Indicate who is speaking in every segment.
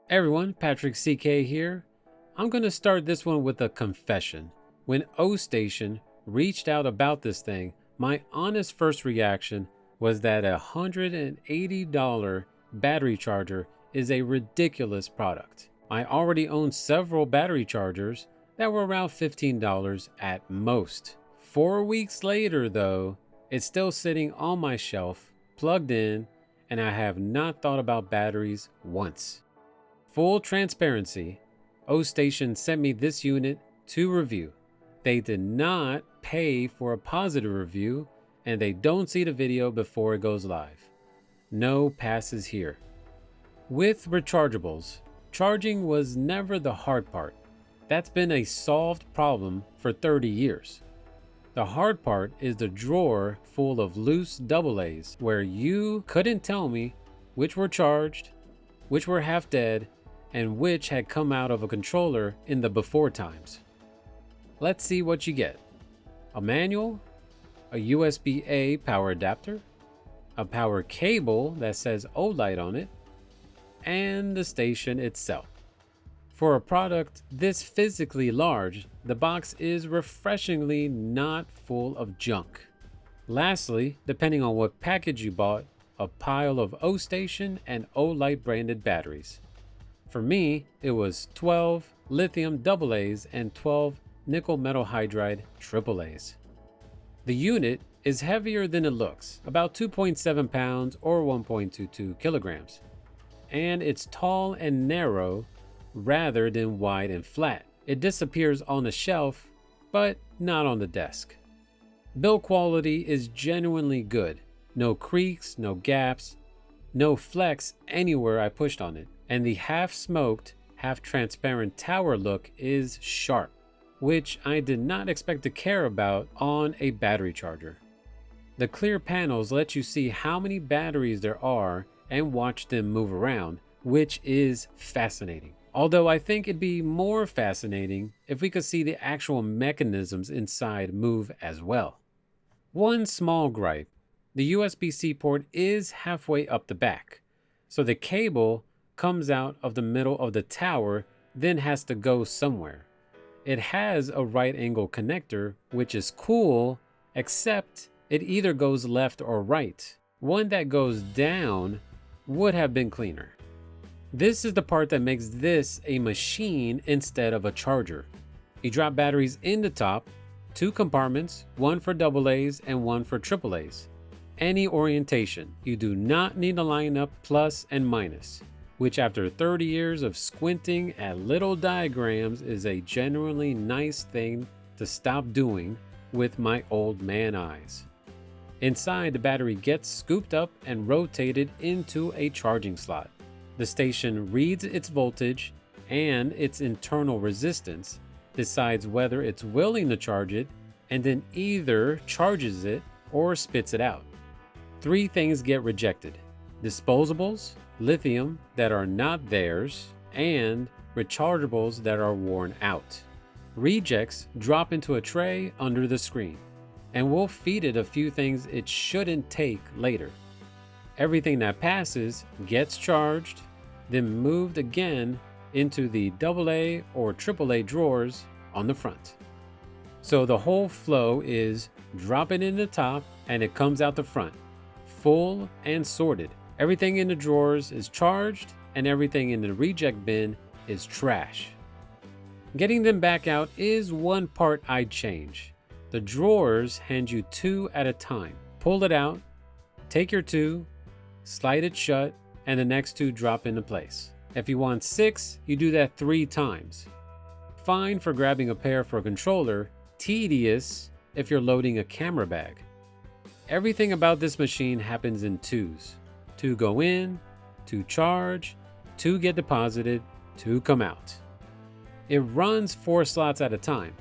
Speaker 1: Hey everyone, Patrick CK here. I'm going to start this one with a confession. When Ostation reached out about this thing, my honest first reaction was that a $180 battery charger is a ridiculous product. I already own several battery chargers that were around $15 at most. 4 weeks later though, it's still sitting on my shelf, plugged in, and I have not thought about batteries once. Full transparency, Ostation sent me this unit to review. They did not pay for a positive review, and they don't see the video before it goes live. No passes here. With rechargeables, charging was never the hard part. That's been a solved problem for 30 years. The hard part is the drawer full of loose AA's where you couldn't tell me which were charged, which were half dead, and which had come out of a controller in the before times. Let's see what you get. A manual, a USB-A power adapter, a power cable that says Olight on it, and the station itself. For a product this physically large, the box is refreshingly not full of junk. Lastly, depending on what package you bought, a pile of Ostation and Olight branded batteries. For me, it was 12 lithium AA's and 12 nickel metal hydride AA's. The unit is heavier than it looks, about 2.7 pounds or 1.22 kilograms. And it's tall and narrow rather than wide and flat. It disappears on the shelf, but not on the desk. Build quality is genuinely good. No creaks, no gaps, no flex anywhere I pushed on it. And the half-smoked, half-transparent tower look is sharp, which I did not expect to care about on a battery charger. The clear panels let you see how many batteries there are and watch them move around, which is fascinating. Although I think it'd be more fascinating if we could see the actual mechanisms inside move as well. One small gripe, the USB-C port is halfway up the back, so the cable comes out of the middle of the tower, then has to go somewhere. It has a right angle connector, which is cool, except it either goes left or right. One that goes down would have been cleaner. This is the part that makes this a machine instead of a charger. You drop batteries in the top, 2 compartments, one for AA's and one for AA's. Any orientation. You do not need to line up plus and minus, which after 30 years of squinting at little diagrams is a genuinely nice thing to stop doing with my old man eyes. Inside, the battery gets scooped up and rotated into a charging slot. The station reads its voltage and its internal resistance, decides whether it's willing to charge it, and then either charges it or spits it out. 3 things get rejected: disposables, lithium that are not theirs, and rechargeables that are worn out. Rejects drop into a tray under the screen, and we'll feed it a few things it shouldn't take later. Everything that passes gets charged, then moved again into the AA or AAA drawers on the front. So the whole flow is drop it in the top and it comes out the front, full and sorted. Everything in the drawers is charged and everything in the reject bin is trash. Getting them back out is one part I'd change. The drawers hand you 2 at a time. Pull it out, take your 2, slide it shut, and the next 2 drop into place. If you want 6, you do that 3 times. Fine for grabbing a pair for a controller, tedious if you're loading a camera bag. Everything about this machine happens in 2s. 2 go in, 2 charge, 2 get deposited, 2 come out. It runs 4 slots at a time,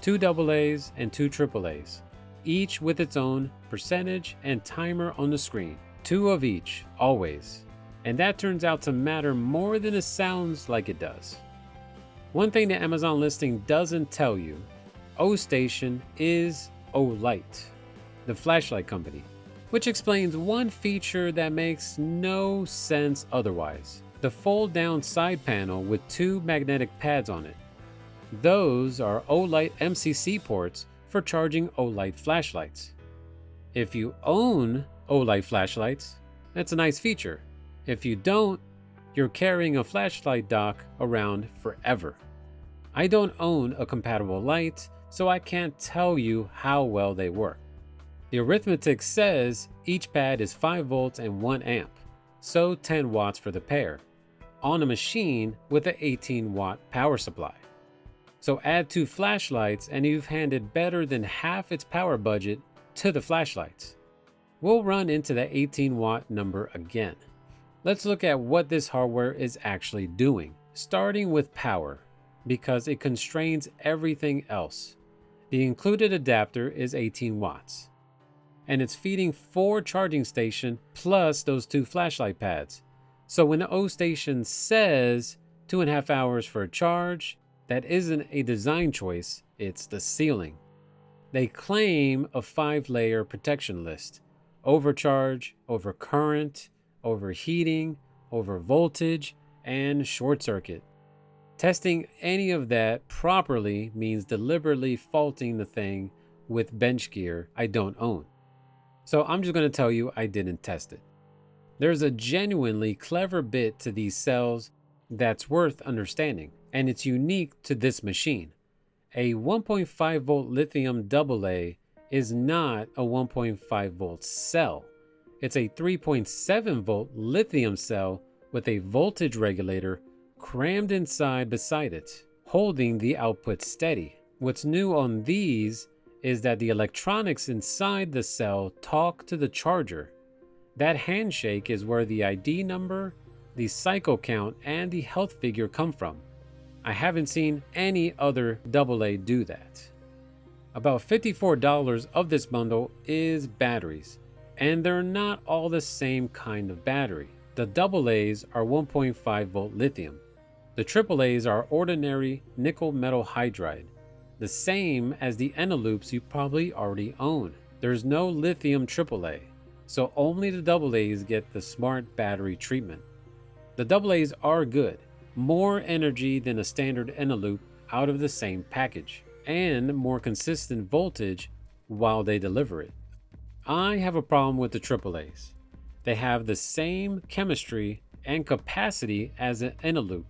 Speaker 1: 2 AA's and 2 AA's, each with its own percentage and timer on the screen. 2 of each, always. And that turns out to matter more than it sounds like it does. One thing the Amazon listing doesn't tell you, Ostation is Olight, the flashlight company, which explains one feature that makes no sense otherwise. the fold down side panel with two magnetic pads on it. Those are Olight MCC ports for charging Olight flashlights. If you own Olight flashlights, that's a nice feature. If you don't, you're carrying a flashlight dock around forever. I don't own a compatible light, so I can't tell you how well they work. The arithmetic says each pad is 5 volts and 1 amp, so 10 watts for the pair, on a machine with an 18 watt power supply. So add 2 flashlights and you've handed better than half its power budget to the flashlights. We'll run into the 18 watt number again. Let's look at what this hardware is actually doing, starting with power, because it constrains everything else. The included adapter is 18 watts, and it's feeding 4 charging stations plus those 2 flashlight pads. So when the Ostation says 2.5 hours for a charge, that isn't a design choice, it's the ceiling. They claim a 5-layer protection list: overcharge, overcurrent, overheating, overvoltage, and short circuit. Testing any of that properly means deliberately faulting the thing with bench gear I don't own. So I'm just going to tell you I didn't test it. There's a genuinely clever bit to these cells that's worth understanding, and it's unique to this machine. A 1.5 volt lithium AA is not a 1.5 volt cell. It's a 3.7 volt lithium cell with a voltage regulator crammed inside beside it, holding the output steady. What's new on these is that the electronics inside the cell talk to the charger. That handshake is where the ID number, the cycle count, and the health figure come from. I haven't seen any other AA do that. About $54 of this bundle is batteries, and they're not all the same kind of battery. The AA's are 1.5 volt lithium. The AAA's are ordinary nickel metal hydride, the same as the Eneloops you probably already own. There's no lithium AAA, so only the AA's get the smart battery treatment. The AA's are good, more energy than a standard Eneloop out of the same package, and more consistent voltage while they deliver it. I have a problem with the AAA's. They have the same chemistry and capacity as an Eneloop,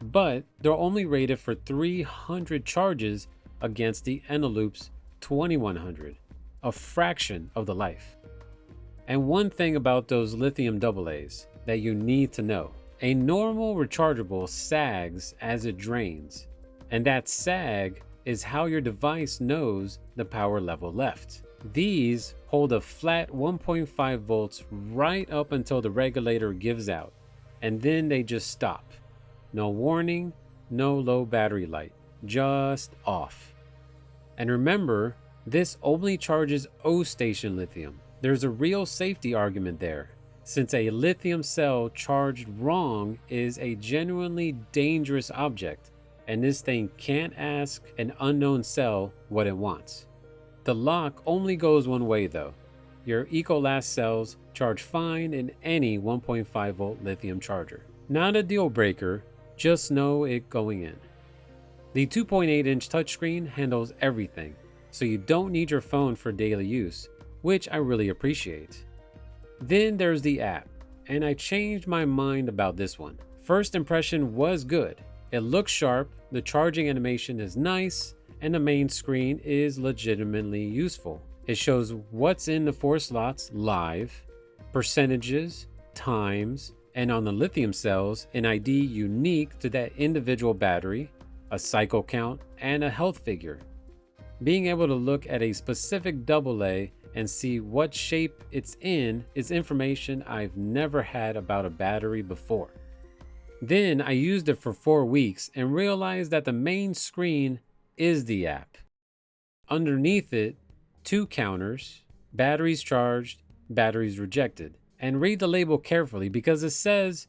Speaker 1: but they're only rated for 300 charges against the Eneloop's 2100, a fraction of the life. And one thing about those lithium AA's that you need to know: a normal rechargeable sags as it drains, and that sag is how your device knows the power level left. These hold a flat 1.5 volts right up until the regulator gives out, and then they just stop. No warning, no low battery light, just off. And remember, this only charges Ostation lithium. There's a real safety argument there, since a lithium cell charged wrong is a genuinely dangerous object, and this thing can't ask an unknown cell what it wants. The lock only goes one way though. Your Ecolast cells charge fine in any 1.5 volt lithium charger. Not a deal breaker, just know it going in. The 2.8 inch touchscreen handles everything, so you don't need your phone for daily use, which I really appreciate. Then there's the app, and I changed my mind about this one. First impression was good. It looks sharp, the charging animation is nice, and the main screen is legitimately useful. It shows what's in the 4 slots live, percentages, times, and on the lithium cells, an ID unique to that individual battery, a cycle count, and a health figure. Being able to look at a specific AA and see what shape it's in is information I've never had about a battery before. Then I used it for 4 weeks and realized that the main screen is the app. Underneath it, 2 counters, batteries charged, batteries rejected. And read the label carefully because it says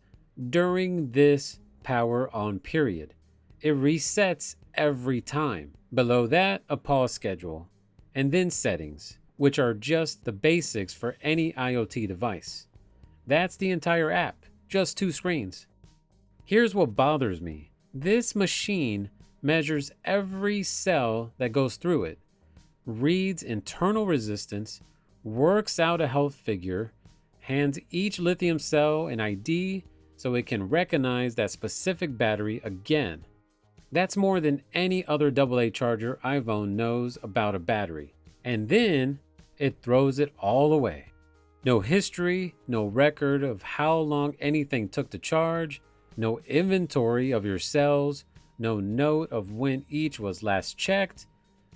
Speaker 1: during this power on period. It resets every time. Below that, a pause schedule, and then settings, which are just the basics for any IoT device. That's the entire app, just 2 screens. Here's what bothers me. This machine measures every cell that goes through it, reads internal resistance, works out a health figure, hands each lithium cell an ID so it can recognize that specific battery again. That's more than any other AA charger I've owned knows about a battery. And then it throws it all away. No history, no record of how long anything took to charge, no inventory of your cells, no note of when each was last checked,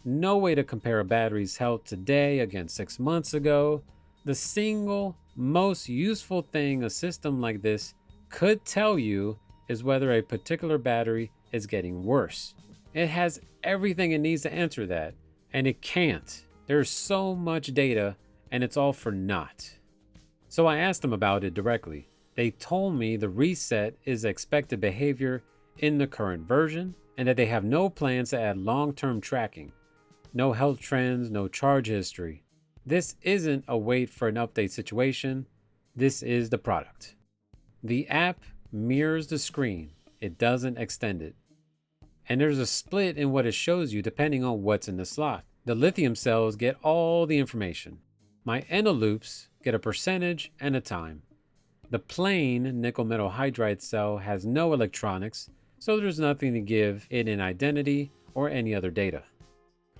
Speaker 1: no way to compare a battery's health today against 6 months ago. The single most useful thing a system like this could tell you is whether a particular battery is getting worse. It has everything it needs to answer that, and it can't. There's so much data, and it's all for naught. So I asked them about it directly. They told me the reset is expected behavior in the current version, and that they have no plans to add long-term tracking. No health trends, no charge history. This isn't a wait for an update situation. This is the product. The app mirrors the screen. It doesn't extend it. And there's a split in what it shows you depending on what's in the slot. The lithium cells get all the information. My enoloops get a percentage and a time. The plain nickel metal hydride cell has no electronics, so there's nothing to give it an identity or any other data.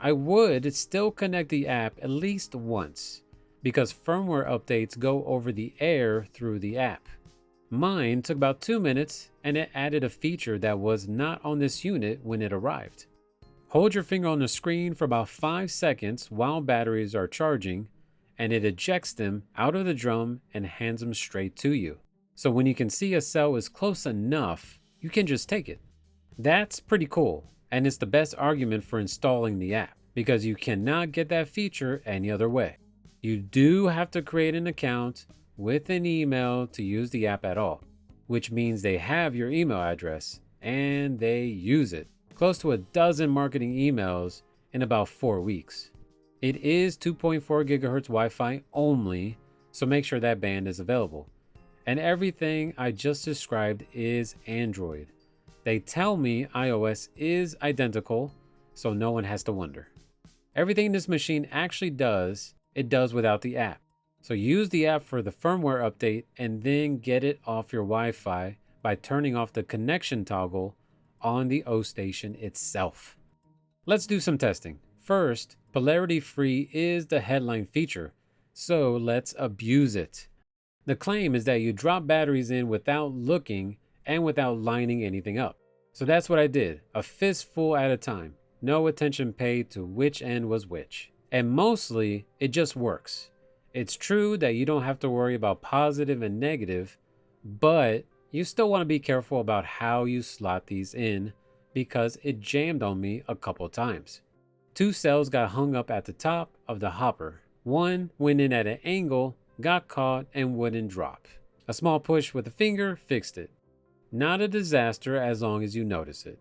Speaker 1: I would still connect the app at least once, because firmware updates go over the air through the app. Mine took about 2 minutes, and it added a feature that was not on this unit when it arrived. Hold your finger on the screen for about 5 seconds while batteries are charging, and it ejects them out of the drum and hands them straight to you. So when you can see a cell is close enough, you can just take it. That's pretty cool, and it's the best argument for installing the app, because you cannot get that feature any other way. You do have to create an account with an email to use the app at all, which means they have your email address and they use it. Close to a dozen marketing emails in about 4 weeks. It is 2.4 gigahertz Wi-Fi only, so make sure that band is available. And everything I just described is Android. They tell me iOS is identical, so no one has to wonder. Everything this machine actually does, it does without the app. So use the app for the firmware update and then get it off your Wi-Fi by turning off the connection toggle on the Ostation itself. Let's do some testing. First, polarity-free is the headline feature, so let's abuse it. The claim is that you drop batteries in without looking and without lining anything up. So that's what I did, a fistful at a time. No attention paid to which end was which. And mostly, it just works. It's true that you don't have to worry about positive and negative, but you still want to be careful about how you slot these in because it jammed on me a couple times. 2 cells got hung up at the top of the hopper. One went in at an angle, got caught, and wouldn't drop. A small push with a finger fixed it. Not a disaster as long as you notice it.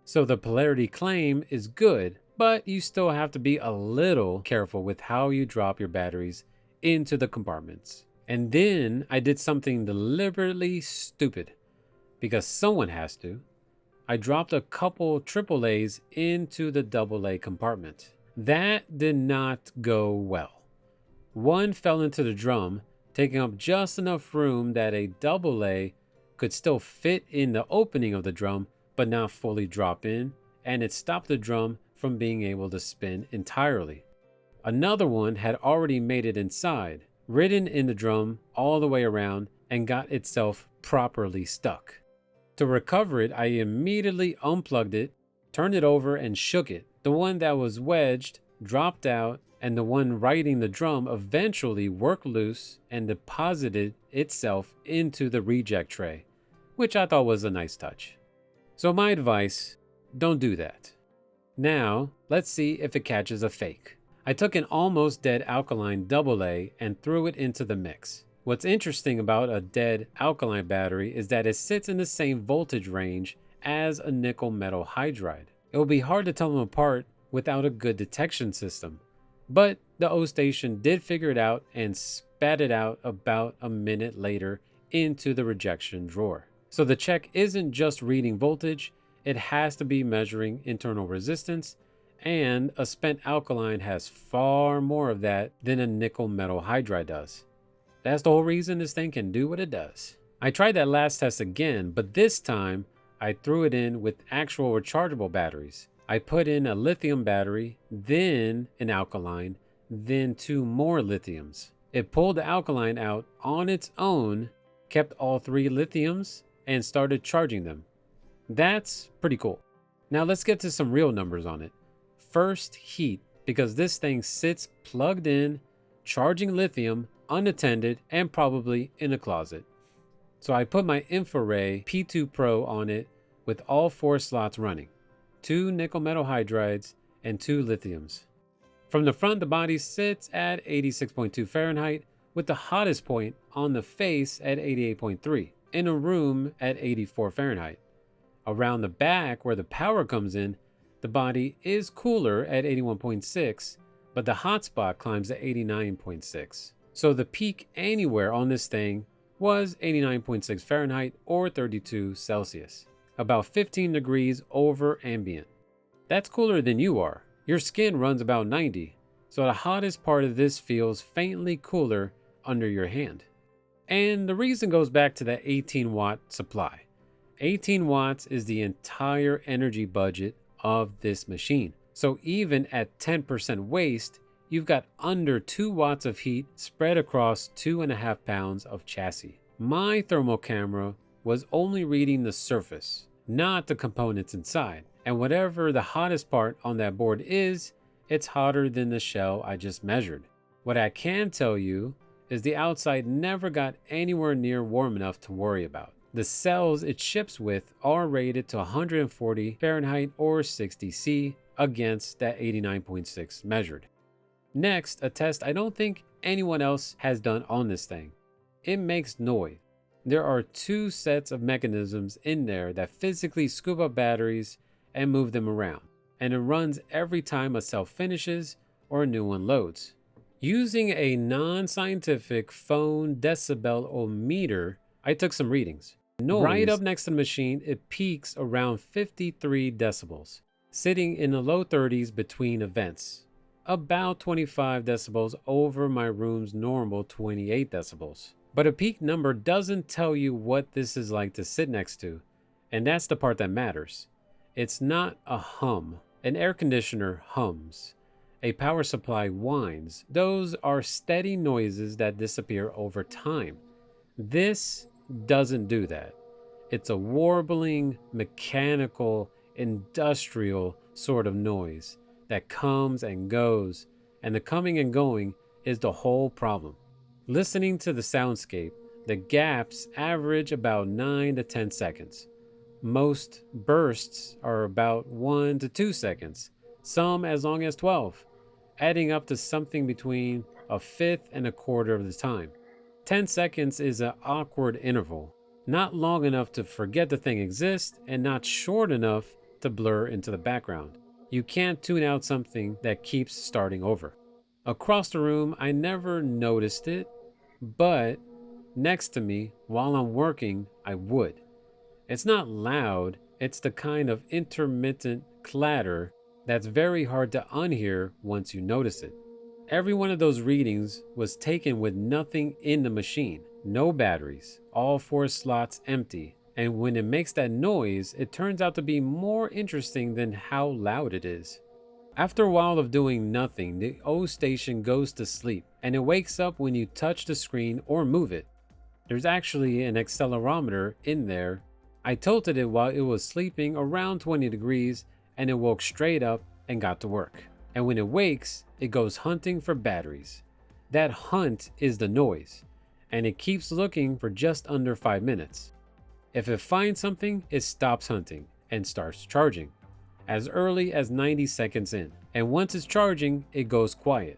Speaker 1: So the polarity claim is good, but you still have to be a little careful with how you drop your batteries into the compartments. And then I did something deliberately stupid, because someone has to. I dropped a couple AAAs into the AA compartment. That did not go well. One fell into the drum, taking up just enough room that a AA could still fit in the opening of the drum, but not fully drop in, and it stopped the drum from being able to spin entirely. Another one had already made it inside, ridden in the drum all the way around, and got itself properly stuck. To recover it, I immediately unplugged it, turned it over, and shook it. The one that was wedged dropped out, and the one riding the drum eventually worked loose and deposited itself into the reject tray, which I thought was a nice touch. So my advice, don't do that. Now, let's see if it catches a fake. I took an almost dead alkaline AA and threw it into the mix. What's interesting about a dead alkaline battery is that it sits in the same voltage range as a nickel metal hydride. It will be hard to tell them apart without a good detection system. But the Ostation did figure it out and spat it out about a minute later into the rejection drawer. So the check isn't just reading voltage, it has to be measuring internal resistance, and a spent alkaline has far more of that than a nickel metal hydride does. That's the whole reason this thing can do what it does. I tried that last test again, but this time I threw it in with actual rechargeable batteries. I put in a lithium battery, then an alkaline, then 2 more lithiums. It pulled the alkaline out on its own, kept all 3 lithiums, and started charging them. That's pretty cool. Now let's get to some real numbers on it. First, heat, because this thing sits plugged in, charging lithium, unattended, and probably in a closet. So I put my InfraRay P2 Pro on it with all 4 slots running, 2 nickel metal hydrides and 2 lithiums. From the front, the body sits at 86.2 Fahrenheit with the hottest point on the face at 88.3, in a room at 84 Fahrenheit. Around the back where the power comes in, the body is cooler at 81.6, but the hotspot climbs to 89.6. So the peak anywhere on this thing was 89.6 Fahrenheit or 32 Celsius, about 15 degrees over ambient. That's cooler than you are. Your skin runs about 90, so the hottest part of this feels faintly cooler under your hand. And the reason goes back to that 18-watt supply. 18 watts is the entire energy budget of this machine. So even at 10% waste, you've got under 2 watts of heat spread across 2.5 pounds of chassis. My thermal camera was only reading the surface, not the components inside. And whatever the hottest part on that board is, it's hotter than the shell I just measured. What I can tell you is the outside never got anywhere near warm enough to worry about. The cells it ships with are rated to 140 Fahrenheit or 60 C against that 89.6 measured. Next, a test I don't think anyone else has done on this thing. It makes noise. There are 2 sets of mechanisms in there that physically scoop up batteries and move them around, and it runs every time a cell finishes or a new one loads. Using a non-scientific phone decibel-o-meter, I took some readings. Right up next to the machine, it peaks around 53 decibels, sitting in the low 30s between events, about 25 decibels over my room's normal 28 decibels. But a peak number doesn't tell you what this is like to sit next to, and that's the part that matters. It's not a hum. An air conditioner hums. A power supply whines. Those are steady noises that disappear over time. This doesn't do that. It's a warbling, mechanical, industrial sort of noise that comes and goes, and the coming and going is the whole problem. Listening to the soundscape, the gaps average about 9 to 10 seconds. Most bursts are about 1 to 2 seconds, some as long as 12, adding up to something between a fifth and a quarter of the time. 10 seconds is an awkward interval, not long enough to forget the thing exists and not short enough to blur into the background. You can't tune out something that keeps starting over. Across the room, I never noticed it, but next to me, while I'm working, I would. It's not loud, it's the kind of intermittent clatter that's very hard to unhear once you notice it. Every one of those readings was taken with nothing in the machine, no batteries, all 4 slots empty, and when it makes that noise, it turns out to be more interesting than how loud it is. After a while of doing nothing, the Ostation goes to sleep, and it wakes up when you touch the screen or move it. There's actually an accelerometer in there. I tilted it while it was sleeping around 20 degrees, and it woke straight up and got to work. And when it wakes, it goes hunting for batteries. That hunt is the noise, and it keeps looking for just under 5 minutes. If it finds something, it stops hunting and starts charging, as early as 90 seconds in. And once it's charging, it goes quiet.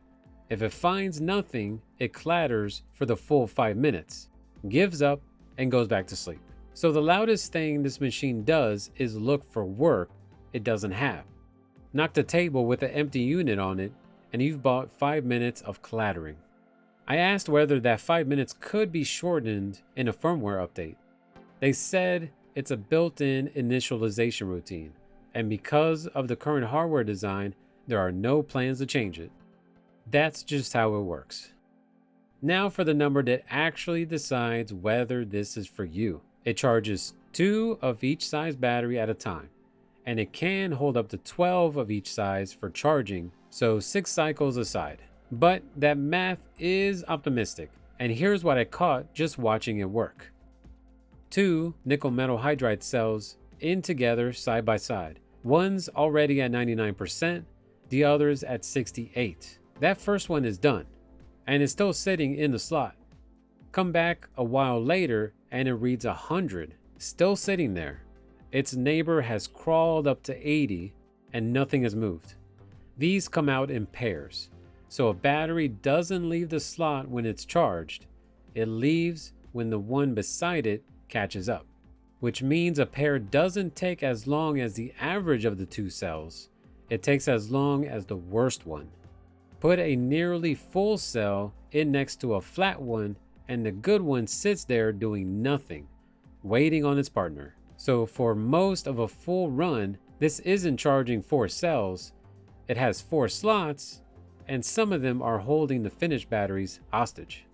Speaker 1: If it finds nothing, it clatters for the full 5 minutes, gives up, and goes back to sleep. So the loudest thing this machine does is look for work it doesn't have. Knock the table with an empty unit on it, and you've bought 5 minutes of clattering. I asked whether that 5 minutes could be shortened in a firmware update. They said it's a built-in initialization routine, and because of the current hardware design, there are no plans to change it. That's just how it works. Now for the number that actually decides whether this is for you. It charges 2 of each size battery at a time, and it can hold up to 12 of each size for charging, so 6 cycles aside. But that math is optimistic, and here's what I caught just watching it work. 2 nickel metal hydride cells in together side by side. One's already at 99%, the other's at 68%. That first one is done, and it's still sitting in the slot. Come back a while later and it reads 100, still sitting there. Its neighbor has crawled up to 80 and nothing has moved. These come out in pairs, so a battery doesn't leave the slot when it's charged. It leaves when the one beside it catches up, which means a pair doesn't take as long as the average of the 2 cells. It takes as long as the worst one. Put a nearly full cell in next to a flat one and the good one sits there doing nothing, waiting on its partner. So for most of a full run, this isn't charging 4 cells. It has 4 slots, and some of them are holding the finished batteries hostage.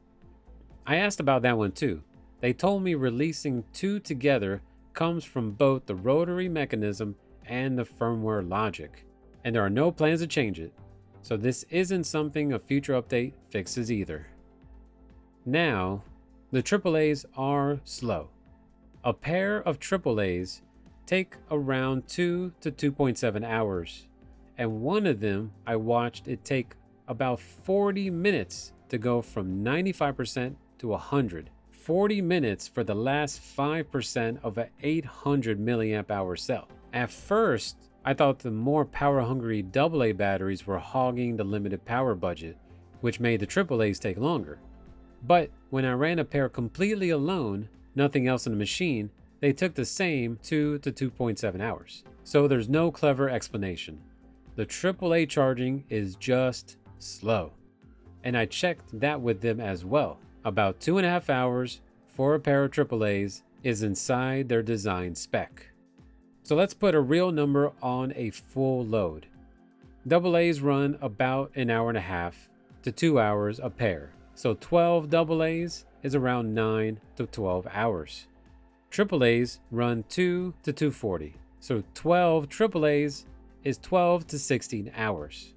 Speaker 1: I asked about that one too. They told me releasing 2 together comes from both the rotary mechanism and the firmware logic, and there are no plans to change it. So this isn't something a future update fixes either. Now, the AAAs are slow. A pair of AAAs take around 2 to 2.7 hours, and one of them I watched it take about 40 minutes to go from 95% to 100. 40 minutes for the last 5% of an 800 milliamp hour cell. At first, I thought the more power-hungry AA batteries were hogging the limited power budget, which made the AAAs take longer. But when I ran a pair completely alone, nothing else in the machine, they took the same 2 to 2.7 hours. So there's no clever explanation. The AAA charging is just slow. And I checked that with them as well. About 2.5 hours for a pair of AAAs is inside their design spec. So let's put a real number on a full load. AAs run about an hour and a half to 2 hours a pair. So 12 AAs is around 9 to 12 hours. AAAs run 2 to 240. So 12 AAAs is 12 to 16 hours.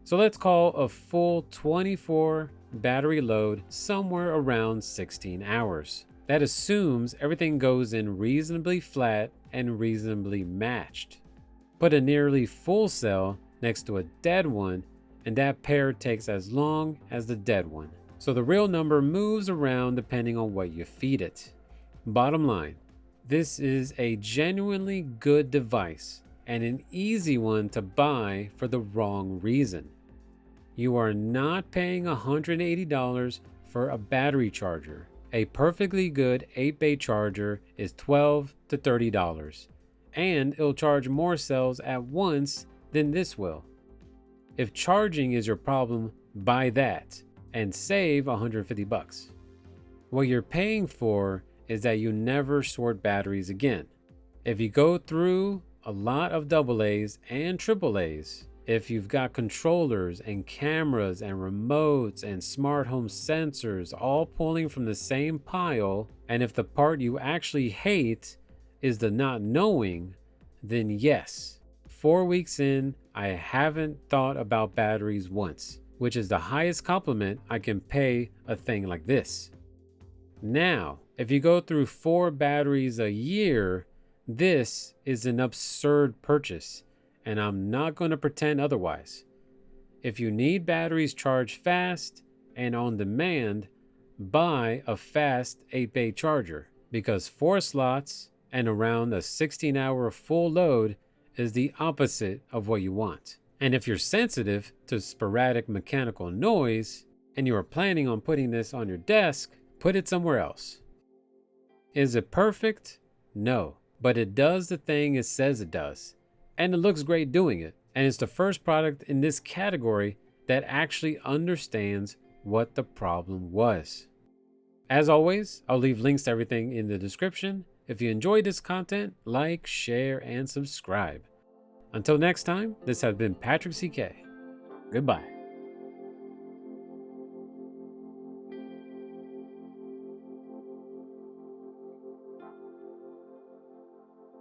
Speaker 1: So let's call a full 24 battery load somewhere around 16 hours. That assumes everything goes in reasonably flat and reasonably matched. Put a nearly full cell next to a dead one, and that pair takes as long as the dead one. So the real number moves around depending on what you feed it. Bottom line, this is a genuinely good device and an easy one to buy for the wrong reason. You are not paying $180 for a battery charger. A perfectly good 8-bay charger is $12 to $30, and it'll charge more cells at once than this will. If charging is your problem, buy that and save $150. What you're paying for is that you never sort batteries again. If you go through a lot of AAs and AAAs, if you've got controllers and cameras and remotes and smart home sensors all pulling from the same pile, and if the part you actually hate is the not knowing, then yes, 4 weeks in, I haven't thought about batteries once, which is the highest compliment I can pay a thing like this. Now, if you go through 4 batteries a year, this is an absurd purchase, and I'm not going to pretend otherwise. If you need batteries charged fast and on demand, buy a fast 8-bay charger, because 4 slots and around a 16-hour full load is the opposite of what you want. And if you're sensitive to sporadic mechanical noise and you are planning on putting this on your desk, put it somewhere else. Is it perfect? No, but it does the thing it says it does. And it looks great doing it. And it's the first product in this category that actually understands what the problem was. As always, I'll leave links to everything in the description. If you enjoyed this content, like, share, and subscribe. Until next time, this has been Patrick CK. Goodbye.